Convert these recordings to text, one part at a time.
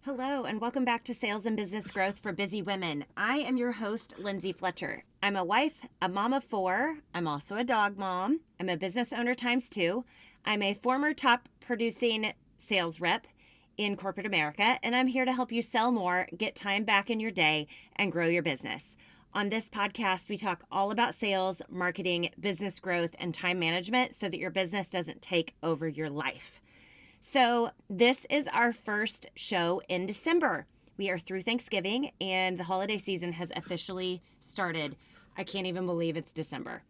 Hello, and welcome back to Sales and Business Growth for Busy Women. I am your host, Lindsay Fletcher. I'm a wife, a mom of 4. I'm also a dog mom. I'm a business owner times 2. I'm a former top producing sales rep in corporate America, and I'm here to help you sell more, get time back in your day, and grow your business. On this podcast, we talk all about sales, marketing, business growth, and time management so that your business doesn't take over your life. So this is our first show in December. We are through Thanksgiving and the holiday season has officially started. I can't even believe it's December.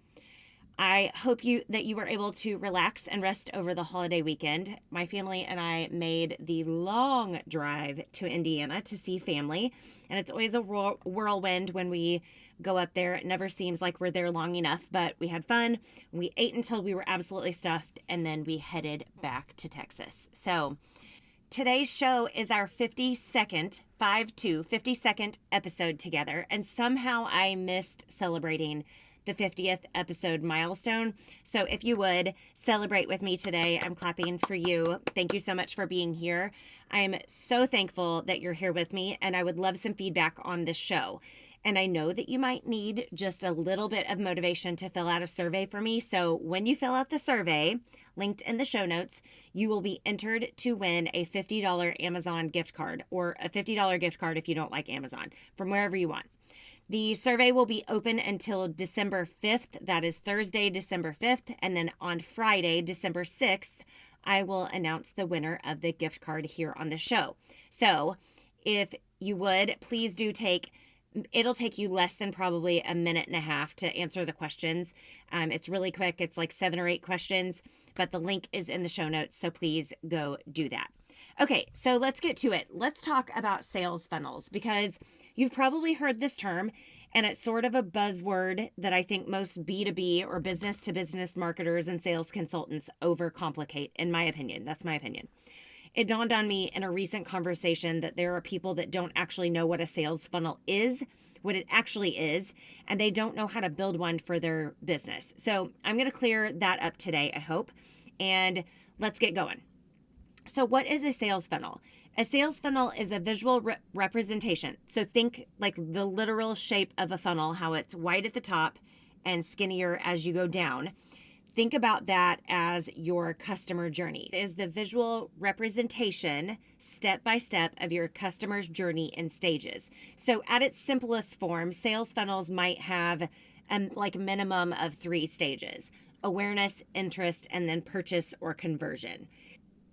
I hope that you were able to relax and rest over the holiday weekend. My family and I made the long drive to Indiana to see family, and it's always a whirlwind when we go up there. It never seems like we're there long enough, but we had fun. We ate until we were absolutely stuffed, and then we headed back to Texas. So today's show is our 52nd episode together, and somehow I missed celebrating the 50th episode milestone. So if you would celebrate with me today, I'm clapping for you. Thank you so much for being here. I am so thankful that you're here with me, and I would love some feedback on this show. And I know that you might need just a little bit of motivation to fill out a survey for me. So when you fill out the survey, linked in the show notes, you will be entered to win a $50 Amazon gift card, or a $50 gift card if you don't like Amazon, from wherever you want. The survey will be open until December 5th. That is Thursday, December 5th. And then on Friday, December 6th, I will announce the winner of the gift card here on the show. So if you would, please do it'll take you less than probably a minute and a half to answer the questions. It's really quick. It's like 7 or 8 questions, but the link is in the show notes. So please go do that. Okay, so let's get to it. Let's talk about sales funnels, because you've probably heard this term, and it's sort of a buzzword that I think most B2B or business-to-business marketers and sales consultants overcomplicate, in my opinion. That's my opinion. It dawned on me in a recent conversation that there are people that don't actually know what a sales funnel is, what it actually is, and they don't know how to build one for their business. So I'm going to clear that up today, I hope, and let's get going. So what is a sales funnel? A sales funnel is a visual representation. So think like the literal shape of a funnel, how it's wide at the top and skinnier as you go down. Think about that as your customer journey. It is the visual representation, step by step, of your customer's journey in stages. So at its simplest form, sales funnels might have like a minimum of 3 stages: awareness, interest, and then purchase or conversion.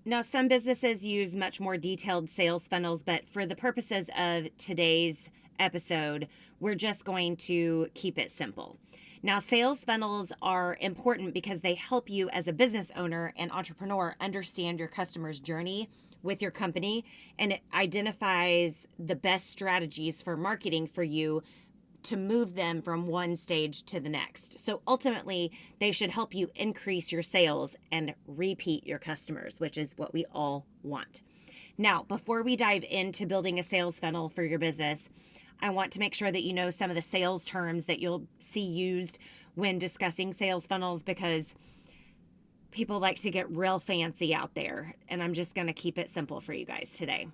Now, some businesses use much more detailed sales funnels, but for the purposes of today's episode, we're just going to keep it simple. Now, sales funnels are important because they help you as a business owner and entrepreneur understand your customer's journey with your company, and it identifies the best strategies for marketing for you to move them from one stage to the next. So ultimately, they should help you increase your sales and repeat your customers, which is what we all want. Now, before we dive into building a sales funnel for your business, I want to make sure that you know some of the sales terms that you'll see used when discussing sales funnels, because people like to get real fancy out there, and I'm just going to keep it simple for you guys today.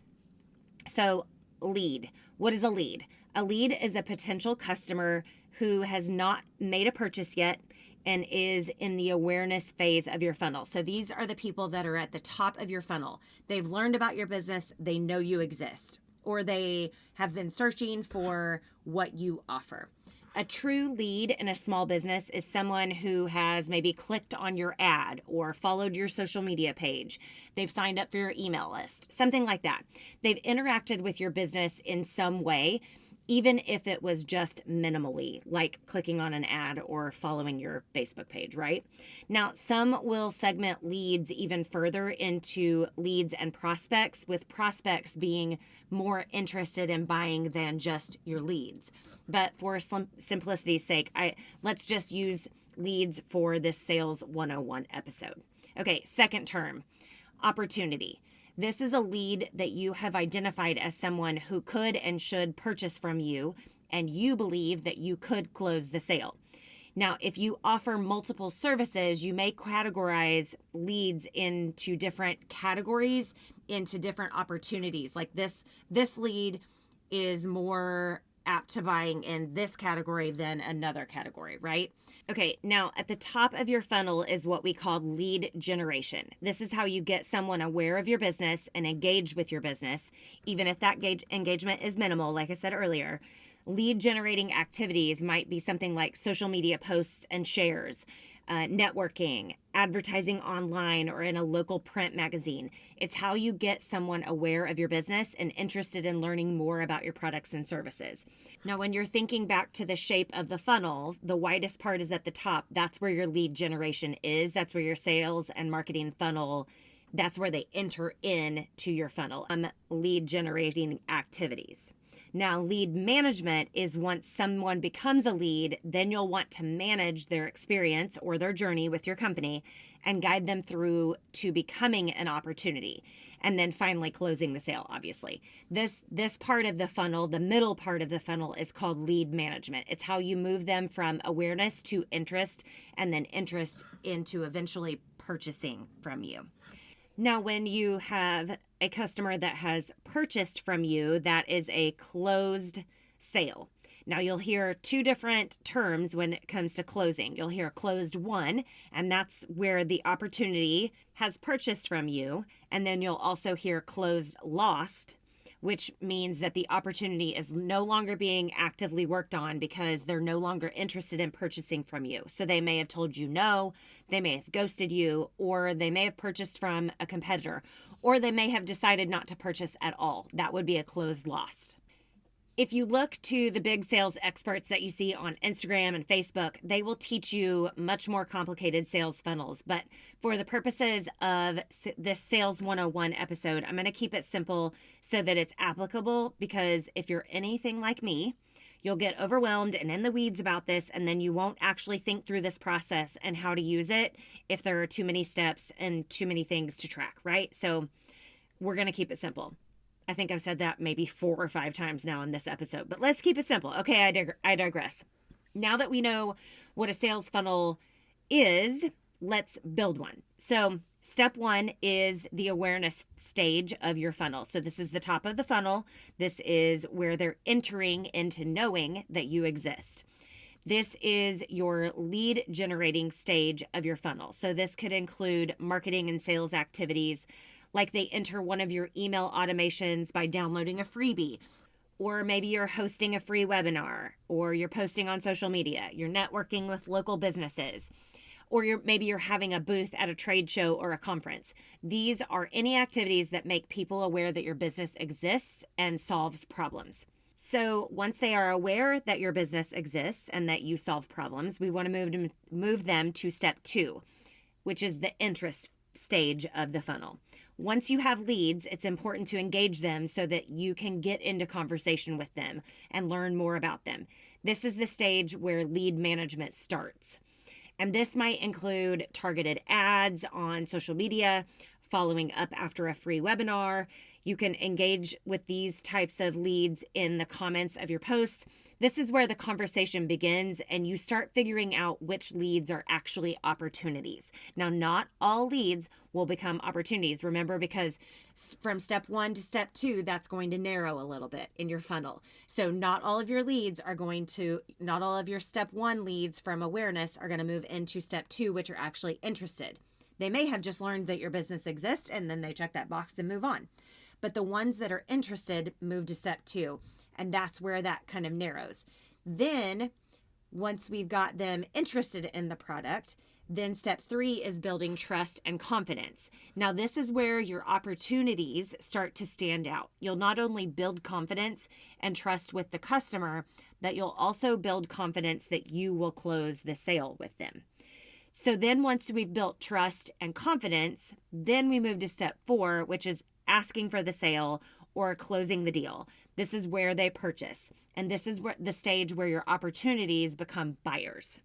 So, lead. What is a lead? A lead is a potential customer who has not made a purchase yet and is in the awareness phase of your funnel. So these are the people that are at the top of your funnel. They've learned about your business, they know you exist, or they have been searching for what you offer. A true lead in a small business is someone who has maybe clicked on your ad or followed your social media page. They've signed up for your email list, something like that. They've interacted with your business in some way, even if it was just minimally, like clicking on an ad or following your Facebook page, right? Now, some will segment leads even further into leads and prospects, with prospects being more interested in buying than just your leads. But for simplicity's sake, let's just use leads for this Sales 101 episode. Okay, second term, opportunity. This is a lead that you have identified as someone who could and should purchase from you, and you believe that you could close the sale. Now, if you offer multiple services, you may categorize leads into different categories, into different opportunities. Like this lead is more apt to buying in this category than another category, right? Okay, now at the top of your funnel is what we call lead generation. This is how you get someone aware of your business and engaged with your business, even if that engagement is minimal, like I said earlier. Lead generating activities might be something like social media posts and shares, networking, advertising online or in a local print magazine. It's how you get someone aware of your business and interested in learning more about your products and services. Now, when you're thinking back to the shape of the funnel, the widest part is at the top. That's where your lead generation is. That's where your sales and marketing funnel, that's where they enter in to your funnel. Lead generating activities. Now, lead management is once someone becomes a lead, then you'll want to manage their experience or their journey with your company and guide them through to becoming an opportunity. And then finally closing the sale, obviously. This part of the funnel, the middle part of the funnel, is called lead management. It's how you move them from awareness to interest, and then interest into eventually purchasing from you. Now, when you have a customer that has purchased from you, that is a closed sale. Now, you'll hear two different terms when it comes to closing. You'll hear closed won, and that's where the opportunity has purchased from you. And then you'll also hear closed lost, which means that the opportunity is no longer being actively worked on because they're no longer interested in purchasing from you. So they may have told you no, they may have ghosted you, or they may have purchased from a competitor, or they may have decided not to purchase at all. That would be a closed lost. If you look to the big sales experts that you see on Instagram and Facebook, they will teach you much more complicated sales funnels. But for the purposes of this Sales 101 episode, I'm going to keep it simple so that it's applicable, because if you're anything like me, you'll get overwhelmed and in the weeds about this, and then you won't actually think through this process and how to use it if there are too many steps and too many things to track, right? So we're going to keep it simple. I think I've said that maybe 4 or 5 times now in this episode, but let's keep it simple. Okay, I digress. Now that we know what a sales funnel is, let's build one. So step 1 is the awareness stage of your funnel. So this is the top of the funnel. This is where they're entering into knowing that you exist. This is your lead generating stage of your funnel. So this could include marketing and sales activities, like they enter one of your email automations by downloading a freebie, or maybe you're hosting a free webinar, or you're posting on social media, you're networking with local businesses, or maybe you're having a booth at a trade show or a conference. These are any activities that make people aware that your business exists and solves problems. So once they are aware that your business exists and that you solve problems, we want to move them to step 2, which is the interest stage of the funnel. Once you have leads, it's important to engage them so that you can get into conversation with them and learn more about them. This is the stage where lead management starts. And this might include targeted ads on social media, following up after a free webinar. You can engage with these types of leads in the comments of your posts. This is where the conversation begins and you start figuring out which leads are actually opportunities. Now, not all leads will become opportunities. Remember, because from step 1 to step 2, that's going to narrow a little bit in your funnel. So not all of your step 1 leads from awareness are going to move into step 2, which are actually interested. They may have just learned that your business exists and then they check that box and move on. But the ones that are interested move to step 2. And that's where that kind of narrows. Then once we've got them interested in the product, then step 3 is building trust and confidence. Now, this is where your opportunities start to stand out. You'll not only build confidence and trust with the customer, but you'll also build confidence that you will close the sale with them. So then once we've built trust and confidence, then we move to step 4, which is asking for the sale or closing the deal. This is where they purchase. And this is the stage where your opportunities become buyers.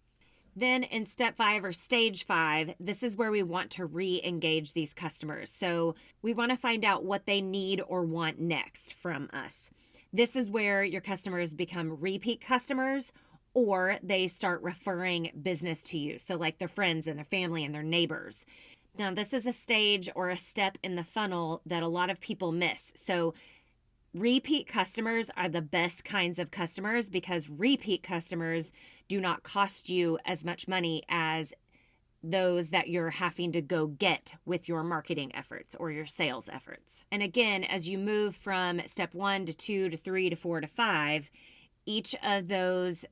Then in step 5 or stage 5, this is where we want to re-engage these customers. So we want to find out what they need or want next from us. This is where your customers become repeat customers or they start referring business to you. So, like their friends and their family and their neighbors. Now, this is a stage or a step in the funnel that a lot of people miss. So, repeat customers are the best kinds of customers because repeat customers do not cost you as much money as those that you're having to go get with your marketing efforts or your sales efforts. And again, as you move from step 1 to 2 to 3 to 4 to 5, each of those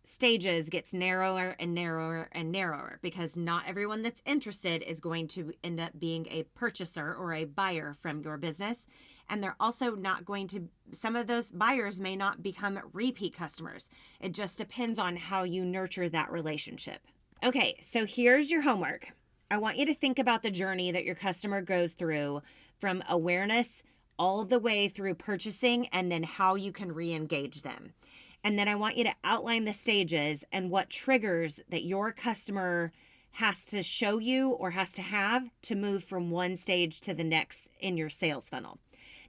stages gets narrower and narrower and narrower because not everyone that's interested is going to end up being a purchaser or a buyer from your business. And they're also not going to, some of those buyers may not become repeat customers. It just depends on how you nurture that relationship. Okay, so here's your homework. I want you to think about the journey that your customer goes through from awareness all the way through purchasing and then how you can re-engage them. And then I want you to outline the stages and what triggers that your customer has to show you or has to have to move from one stage to the next in your sales funnel.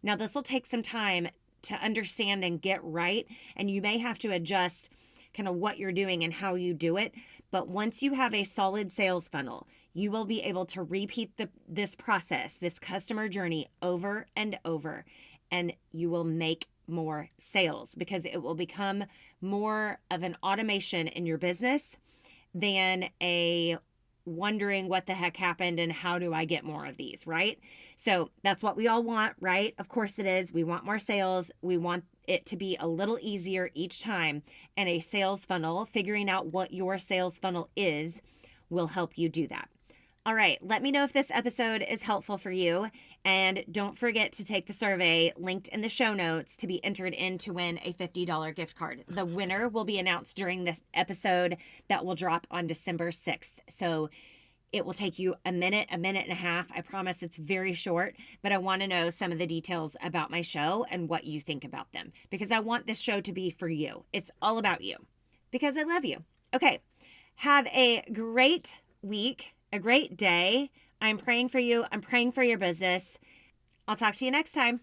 Now, this will take some time to understand and get right, and you may have to adjust kind of what you're doing and how you do it. But once you have a solid sales funnel, you will be able to repeat this process, this customer journey over and over, and you will make more sales because it will become more of an automation in your business than a wondering what the heck happened and how do I get more of these, right? So that's what we all want, right? Of course it is. We want more sales. We want it to be a little easier each time. And a sales funnel, figuring out what your sales funnel is, will help you do that. All right, let me know if this episode is helpful for you. And don't forget to take the survey linked in the show notes to be entered in to win a $50 gift card. The winner will be announced during this episode that will drop on December 6th. So it will take you a minute and a half. I promise it's very short, but I want to know some of the details about my show and what you think about them because I want this show to be for you. It's all about you because I love you. Okay, have a great week. A great day. I'm praying for you. I'm praying for your business. I'll talk to you next time.